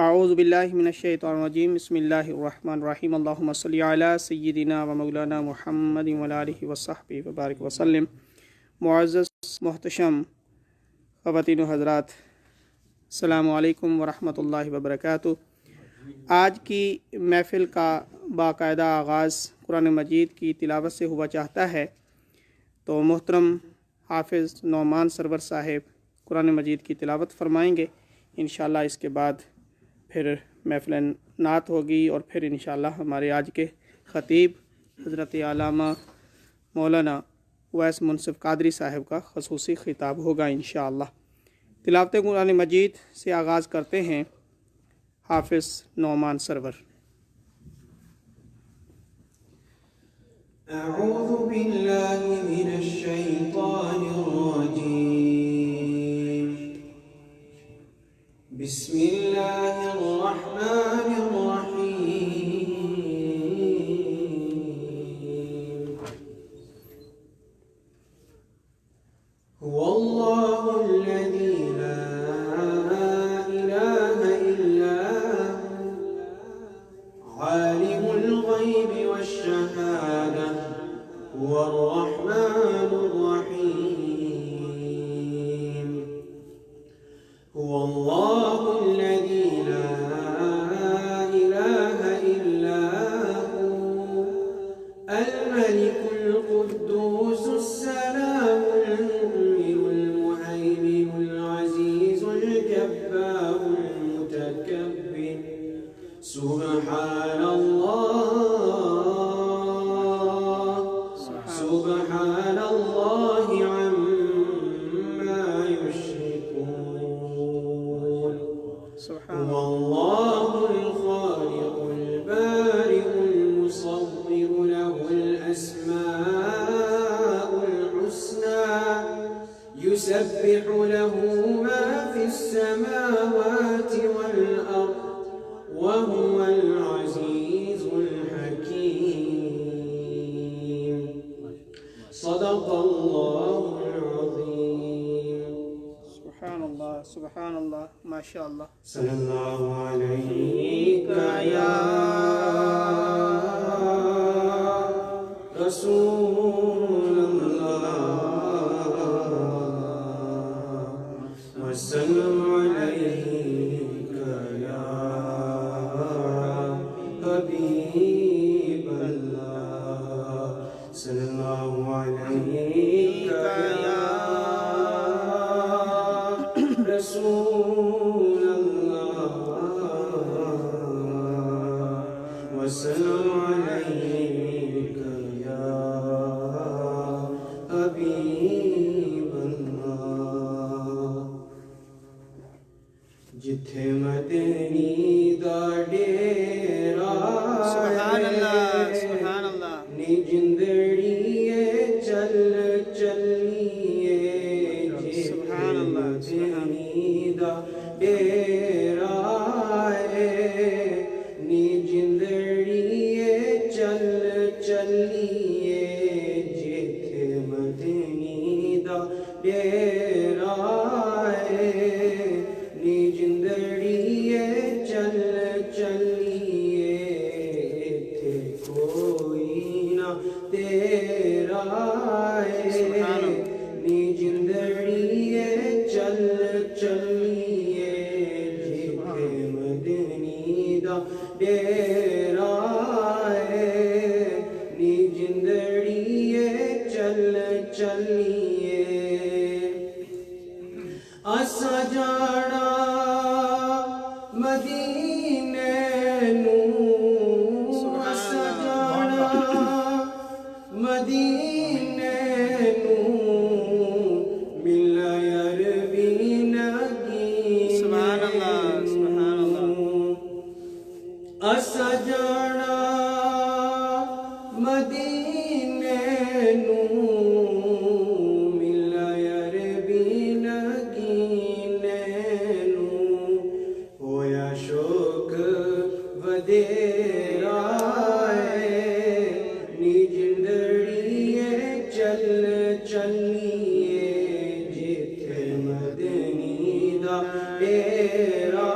اعوذ باللہ من الشیطان الرجیم بسم اللہ الرحمن الرحیم اللہم صلی علی سیدنا و مولانا محمد و آلہ وصحبہ وبارک وسلم۔ معزز محتشم خواتین و حضرات، السلام علیکم ورحمۃ اللہ وبرکاتہ۔ آج کی محفل کا باقاعدہ آغاز قرآن مجید کی تلاوت سے ہوا چاہتا ہے، تو محترم حافظ نعمان سرور صاحب قرآن مجید کی تلاوت فرمائیں گے۔ انشاءاللہ اس کے بعد پھر محفل نعت ہوگی اور پھر انشاءاللہ ہمارے آج کے خطیب حضرت علامہ مولانا اویس منصف قادری صاحب کا خصوصی خطاب ہوگا انشاءاللہ۔ تلاوت قرآن مجید سے آغاز کرتے ہیں حافظ نعمان سرور۔ اعوذ باللہ من الشیطان الرجیم، بسم اللہ الرحمن الرحیم۔ هو اللہ الذی لا الہ الا هو عالم الغیب والشہادہ هو الرحمن الرحیم۔ هو اللہ الذی لا الہ الا هو الملک القدوس السلام المؤمن المہیمن العزیز الجبار المتکبر، سبحان اللہ سبحان اللہ عما یشرکون۔ هو اللہ الخالق البارئ المصور له الاسماء الحسنى يسبح له ما في السماوات والارض وهو العزيز الحكيم۔ صدق اللہ العظیم۔ سبحان اللہ سبحان اللہ ماشاء اللہ۔ صلی اللہ علیہ یا رسول اللہ وسلم علیک یا حبیب اللہ، صلی اللہ علیہ یا رسول اللہ وسلم علیک یا حبیب اللہ۔ جتھے مدنی دا ڈیرا سبحان اللہ سبحان اللہ۔ نی جندڑیے چل چلیے، سبحان اللہ مدنی دا ڈیرا نی جندڑیے چل چلیے، جتھے مدنی دا ڈیرا نی جندڑیے چل چلیے، ایتھے کوئی نہ تیرا نی جندڑیے چل چلیے، جتھے مدنی دا ڈیرا نی جندڑیے چل چلیے۔ اساں جانا مدینے نوں، اساں جانا مدینے نوں، ملا عربی نگینے سبحان اللہ سبحان اللہ۔ اساں جانا مدینے نوں، ملا عربی نگینے نوں، ہویا شوق ودیرا نی جندڑیے چل چلیے، جتھے مدنی دا ڈیرا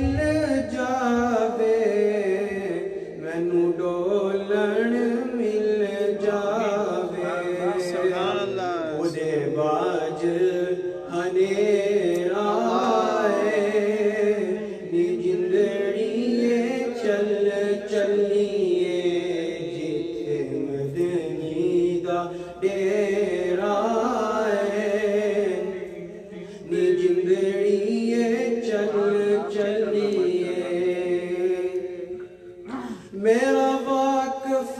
ਮਿਲ ਜਾਵੇ, ਮੈਨੂੰ ਡੋਲਣ ਮਿਲ ਜਾਵੇ। سبحان اللہ ਉਹਦੇ ਬਾਜ ਹਨੇਰਾ ਏ, ਨੀ ਜਿੰਦੜੀਏ ਚੱਲ ਚੱਲੀਏ, ਜਿੱਥੇ ਮਦਨੀ ਦਾ ਡੇਰਾ ਏ, ਨੀ ਜਿੰਦੜੀਏ ਚੱਲ ਚੱਲੀਏ। ਮੇਰਾ ਵਾਕਫ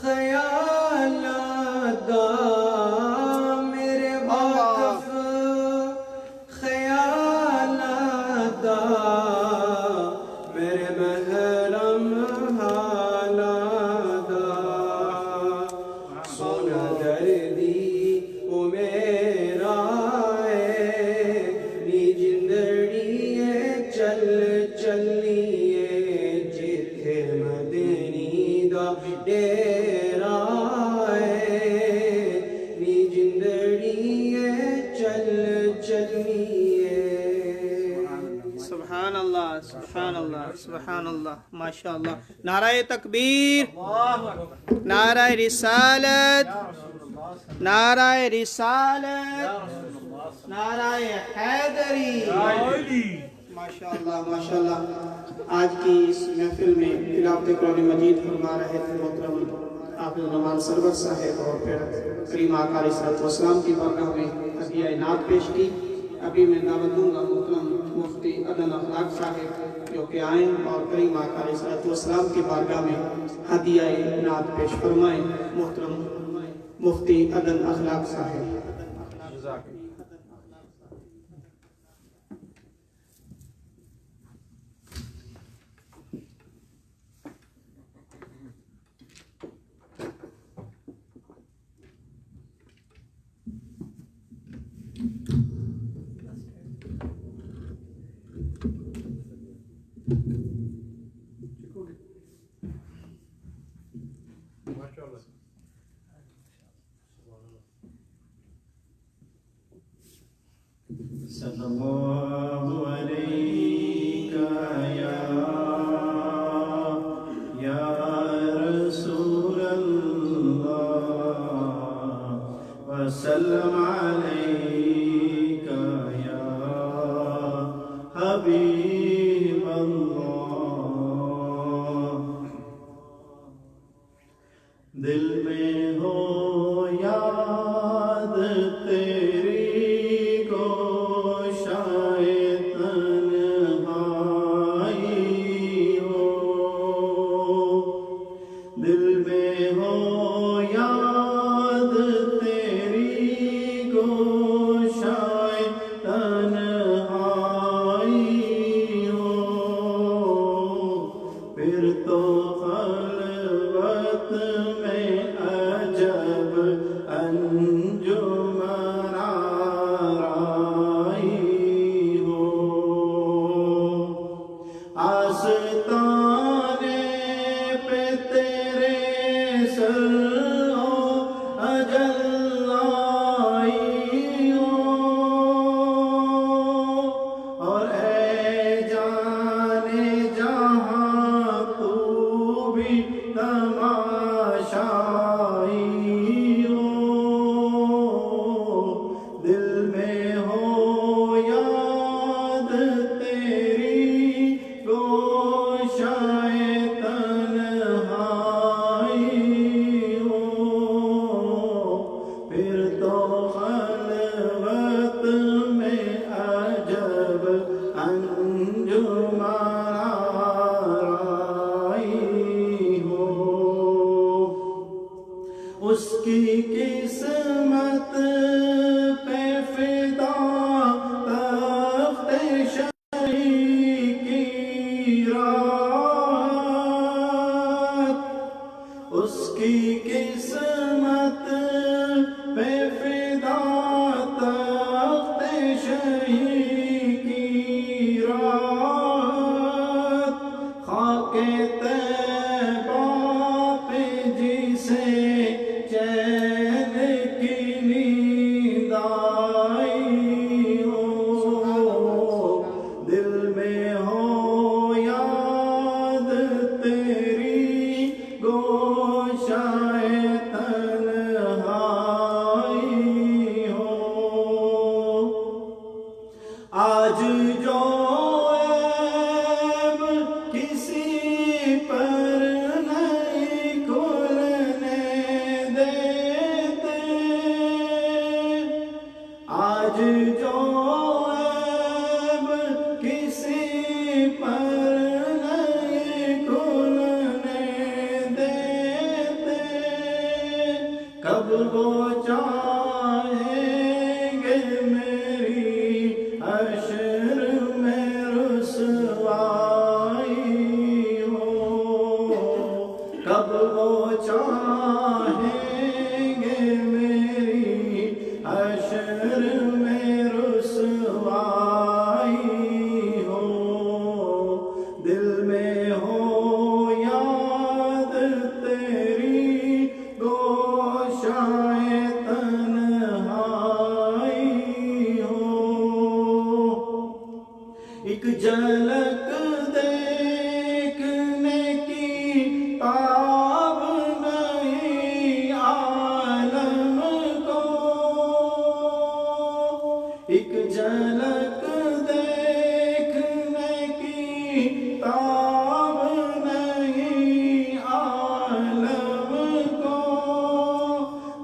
ਖਿਆਲਾਂ ਦਾ, ਮੇਰੇ ਵਾਕਫ ਖਿਆਲਾਂ ਦਾ, ਮੇਰੇ ਮਹਿਰਮ ਹਾਲਾਂ ਦਾ। ਸੋਨਾ ਦਰਦੀ ਉਹ ਮੇਰਾ ਏ, ਨੀ ਜਿੰਦੜੀਏ ਚੱਲ ਚੱਲੀਏ, ਜਿੱਥੇ ਮਦਨੀ ਦਾ ਡੇਰਾ ਏ, ਨੀ ਜਿੰਦੜੀਏ ਚੱਲ ਚੱਲੀਏ۔ سبحان اللہ سبحان اللہ سبحان اللہ ماشاء اللہ۔ نعرہ تکبیر، نعرہ رسالت، نعرہ رسالت، نعرہ حیدری۔ ماشاء اللہ ماشاء اللہ۔ آج کی اس محفل میں تلاوت قرآن مجید فرما رہے تھے محترم حافظ نعمان سرور صاحب، اور پھر کریم آقا علیہ الصلوۃ والسلام کی بارگاہ میں ہدیہ نعت پیش کی۔ ابھی میں دعوت دوں گا محترم مفتی عدن اخلاق صاحب جو کہ آئیں اور کریم آقا علیہ الصلوۃ والسلام کی بارگاہ میں ہدیہ نعت پیش فرمائیں۔ محترم مفتی عدن اخلاق صاحب۔ صلی اللہ علیہ یا رسول اللہ، وسلم علیک یا حبیب اللہ۔ دل میں ہو یاد تیری اور اے جانے جہاں تو تاب نہیں عالم کو،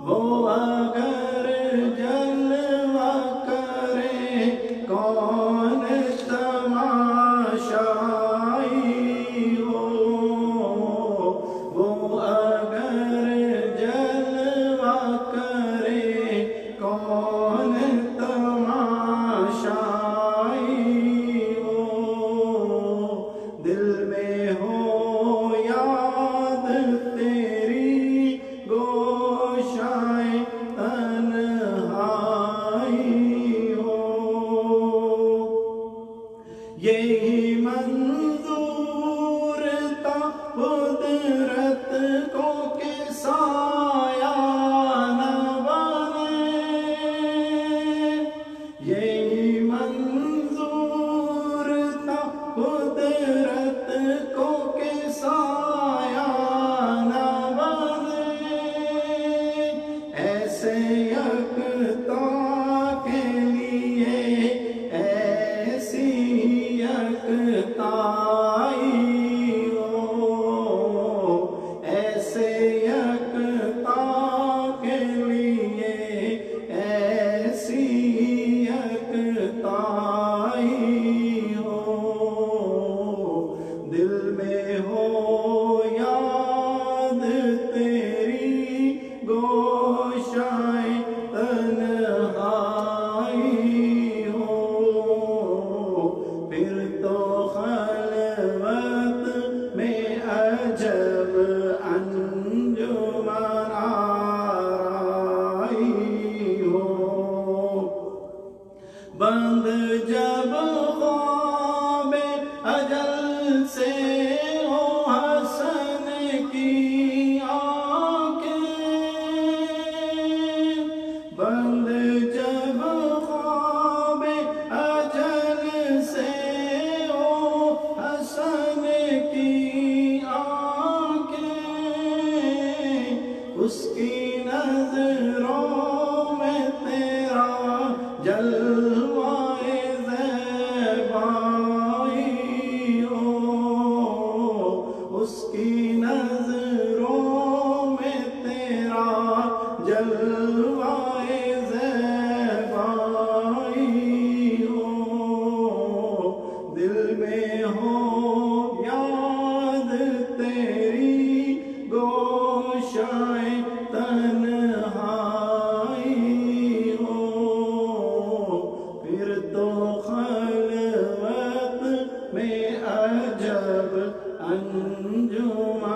وہ اگر جلوہ کرے کون تماشائی ہو، وہ اگر جلوہ کرے کون تماشائی ہو، دل میں ہو یاد تیری گوشائے تنہائی ہو، یہی منظور تھا قدرت کو کہ سایہ نہ بنے، یہی منظور تھا قدرت کو کہ سایہ نہ بنے، ایسے یکتا کے لیے ایسی یکتائی ہو، ایسے یکتا کے لیے ایسی یکتائی ہو، دل میں ہو یاد تیری گوشائے تنہائی ہو، پھر تو خلوت میں عجب انجمن آرائی ہو، بند جب خواب اجل سے ہو حسن کی آنکھیں، بند جب خواب اجل سے ہو حسن کی آنکھیں، اس کی نظروں میں تیرا جلوائے زیبائی ہو، اس کی نظروں میں تیرا جلوائے زیبائی ہو، دل میں ہو یاد تیری گوشائے تنہائی ہو، پھر تو خلوت میں عجب انجمن